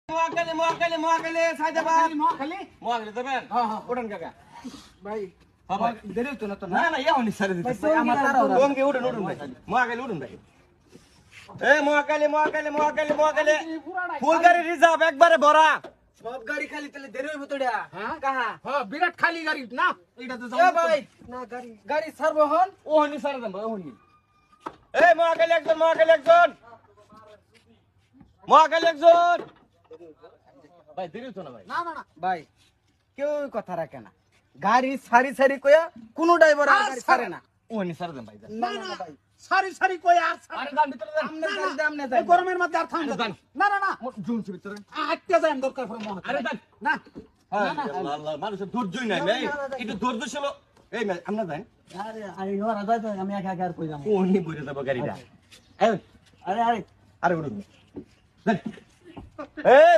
মহাকালী সাইদাবাদ মহাকালী যাবেন উঠেন কাকা ভাই হ্যাঁ ভাই দেরি হতো না তো না না ইয়াও নি সারে দিতে আমার তারা ওঙ্গে উঠেন ভাই মহাকালী উঠেন ভাই এই মহাকালী ফুলগাড়ি রিজার্ভ একবারে ভরা সব গাড়ি খালি তাহলে দেরি হইব তোড়া হ্যাঁ কাহা হ্যাঁ বিরাট খালি গাড়ি না এটা তো এ ভাই না গাড়ি ছাড়বো হন ওহনি সারে দেন ভাই ওহনি এই মহাকালী একজন ভাই দেরি হতো না ভাই না না না ভাই কেউ কথা রাখে না গাড়ি সারি সারি কইয়া কোন ড্রাইভার আর গাড়ি ছাড়ে না ওহনি সারে দেন ভাই না না ভাই সারি সারি কই আর আরে যান ভিতরে যান আমনে গাড়ি দে আমনে এই যাই গরমের মধ্যে আর থাম আরে যান। না না না জুন ভিতরে আটটা যায় দরকার পড়ে মনে আরে যান না আল্লাহ মানুষের ধৈর্যই নাই ভাই একটু ধৈর্য ছিল এই ভাই আমরা যাই আরে আরে ওরা যাই তো আমি একা একা আর কই যাবো ওহনি বইরে যাব গাড়িটা আরে আরে আরে উঠুন এই